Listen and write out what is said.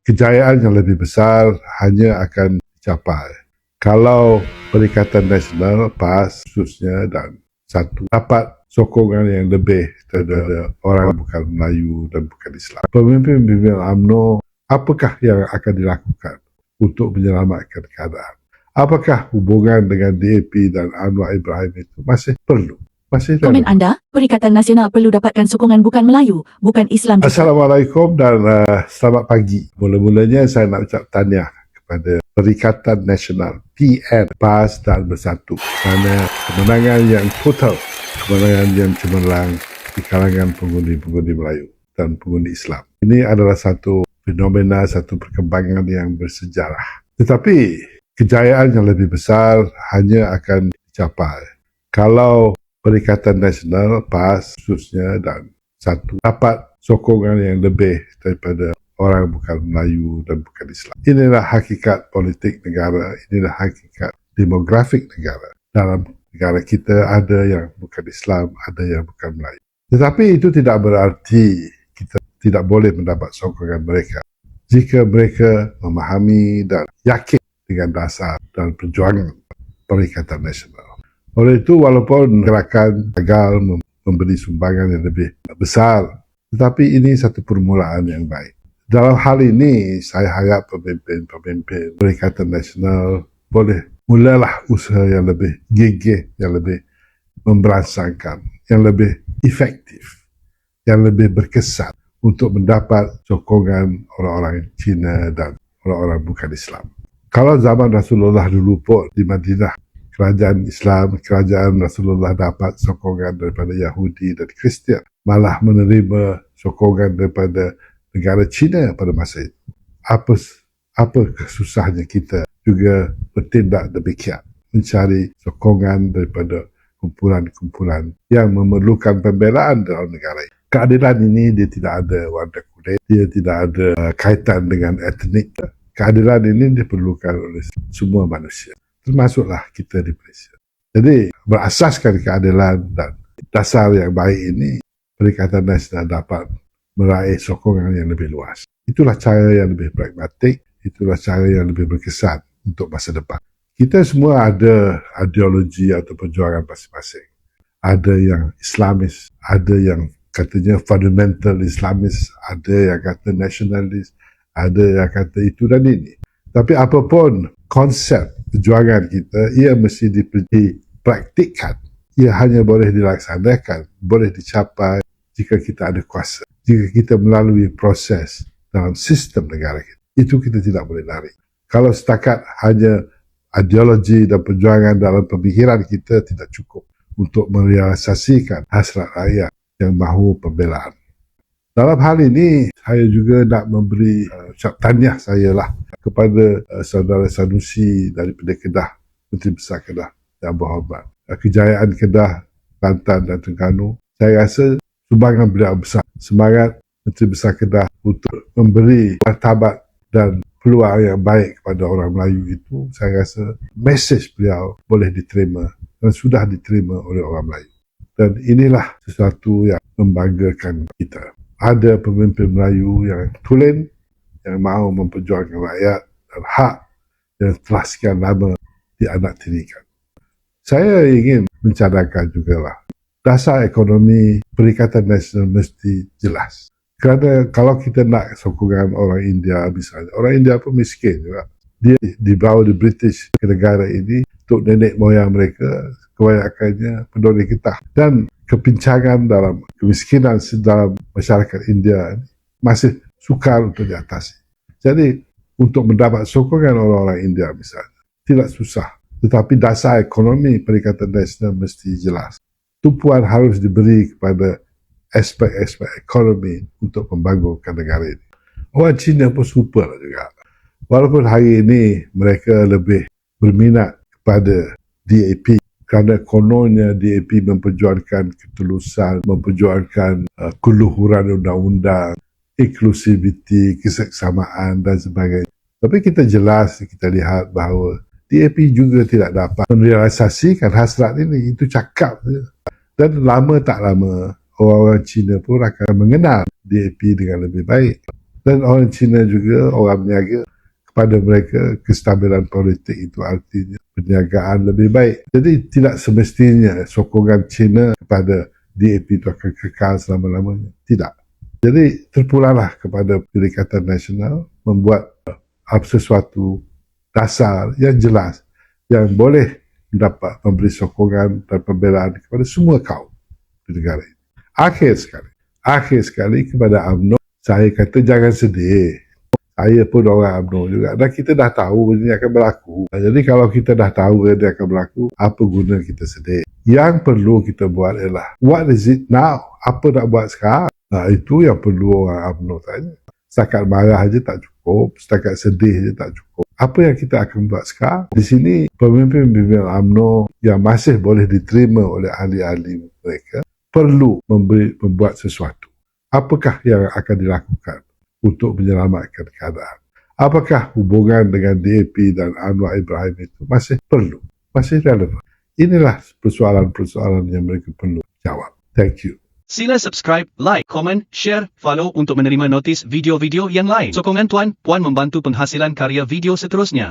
kejayaan yang lebih besar hanya akan dicapai kalau Perikatan Nasional PAS khususnya dan satu dapat sokongan yang lebih daripada orang bukan Melayu dan bukan Islam. Pemimpin-pemimpin UMNO, apakah yang akan dilakukan untuk menyelamatkan keadaan? Apakah hubungan dengan DAP dan Anwar Ibrahim itu masih perlu? Komen anda, Perikatan Nasional perlu dapatkan sokongan bukan Melayu, bukan Islam juga. Assalamualaikum dan selamat pagi. Mula-mulanya saya nak ucap tahniah kepada Perikatan Nasional PN, PAS dan Bersatu kerana kemenangan yang total, kemenangan yang cemerlang di kalangan pengundi-pengundi Melayu dan pengundi Islam. Ini adalah satu fenomena, satu perkembangan yang bersejarah. Tetapi kejayaan yang lebih besar hanya akan dicapai kalau Perikatan Nasional PAS khususnya dan satu dapat sokongan yang lebih daripada orang bukan Melayu dan bukan Islam. Inilah hakikat politik negara, inilah hakikat demografik negara. Dalam negara kita ada yang bukan Islam, ada yang bukan Melayu. Tetapi itu tidak berarti kita tidak boleh mendapat sokongan mereka jika mereka memahami dan yakin dengan dasar dan perjuangan Perikatan Nasional. Oleh itu, walaupun gerakan gagal memberi sumbangan yang lebih besar, tetapi ini satu permulaan yang baik. Dalam hal ini, saya harap pemimpin-pemimpin Perikatan Nasional boleh mulalah usaha yang lebih gigih, yang lebih memberangsangkan, yang lebih efektif, yang lebih berkesan untuk mendapat sokongan orang-orang Cina dan orang-orang bukan Islam. Kalau zaman Rasulullah dulu pun di Madinah, kerajaan Islam, kerajaan Rasulullah dapat sokongan daripada Yahudi dan Kristian, malah menerima sokongan daripada negara China pada masa itu. Apa kesusahnya kita juga bertindak demikian, mencari sokongan daripada kumpulan-kumpulan yang memerlukan pembelaan dalam negara ini. Keadilan ini dia tidak ada warna kulit, dia tidak ada kaitan dengan etnik. Keadilan ini diperlukan oleh semua manusia, termasuklah kita di Malaysia. Jadi berasaskan keadilan dan dasar yang baik ini, Perikatan Nasional dapat meraih sokongan yang lebih luas. Itulah cara yang lebih pragmatik, itulah cara yang lebih berkesan untuk masa depan. Kita semua ada ideologi atau perjuangan masing-masing. Ada yang Islamis, ada yang katanya fundamental Islamis, ada yang kata nasionalis, ada yang kata itu dan ini. Tapi apapun konsep perjuangan kita, ia mesti dipraktikkan. Ia hanya boleh dilaksanakan, boleh dicapai jika kita ada kuasa, jika kita melalui proses dalam sistem negara kita. Itu kita tidak boleh lari. Kalau setakat hanya ideologi dan perjuangan dalam pemikiran kita tidak cukup untuk merealisasikan hasrat rakyat yang mahu pembelaan. Dalam hal ini, saya juga nak memberi ucap tahniah saya lah kepada saudara Sanusi daripada Kedah, Menteri Besar Kedah yang berhormat. Kejayaan Kedah, Kelantan dan Terengganu, saya rasa sumbangan beliau besar. Semangat Menteri Besar Kedah untuk memberi martabat dan peluang yang baik kepada orang Melayu itu, saya rasa mesej beliau boleh diterima dan sudah diterima oleh orang Melayu. Dan inilah sesuatu yang membanggakan kita. Ada pemimpin Melayu yang tulen, yang mahu memperjuangkan rakyat dan hak yang telah sekian lama dianaktirikan. Saya ingin mencadangkan jugalah, dasar ekonomi Perikatan Nasional mesti jelas. Kerana kalau kita nak sokongan orang India misalnya, orang India pun miskin juga. Dia dibawa di British ke negara ini untuk nenek moyang mereka, kebanyakannya penduduk getah. Dan kepincangan dalam kemiskinan dalam masyarakat India masih sukar untuk diatasi. Jadi untuk mendapat sokongan orang-orang India misalnya, tidak susah. Tetapi dasar ekonomi Perikatan Nasional mesti jelas. Tumpuan harus diberi kepada aspek-aspek ekonomi untuk membangunkan negara ini. Orang Cina pun super juga. Walaupun hari ini mereka lebih berminat kepada DAP kerana kononnya DAP memperjuangkan ketulusan, memperjuangkan keluhuran undang-undang, inklusiviti, keseksamaan dan sebagainya. Tapi kita jelas, kita lihat bahawa DAP juga tidak dapat merealisasikan hasrat ini. Itu cakap saja. Dan lama tak lama, orang-orang Cina pun akan mengenal DAP dengan lebih baik. Dan orang Cina juga, orang berniaga, kepada mereka kestabilan politik itu artinya perniagaan lebih baik. Jadi tidak semestinya sokongan Cina kepada DAP itu akan kekal selama-lamanya. Tidak. Jadi terpulanglah kepada Perikatan Nasional membuat sesuatu dasar yang jelas yang boleh dapat memberi sokongan dan pembelaan kepada semua kaum di negara ini. Akhir sekali kepada UMNO, saya kata jangan sedih. Saya pun orang UMNO juga. Dan kita dah tahu ini akan berlaku. Jadi kalau kita dah tahu ini akan berlaku, apa guna kita sedih? Yang perlu kita buat ialah, what is it now? Apa nak buat sekarang? Nah, itu yang perlu orang UMNO tanya. Setakat marah saja tak cukup. Setakat sedih saja tak cukup. Apa yang kita akan buat sekarang? Di sini, pemimpin-pemimpin UMNO yang masih boleh diterima oleh ahli-ahli mereka perlu membuat sesuatu. Apakah yang akan dilakukan untuk menyelamatkan keadaan? Apakah hubungan dengan DAP dan Anwar Ibrahim itu masih perlu, masih relevan? Inilah persoalan-persoalan yang mereka perlu jawab. Thank you. Sila subscribe, like, komen, share, follow untuk menerima notis video-video yang lain. Sokongan Tuan Puan membantu penghasilan karya video seterusnya.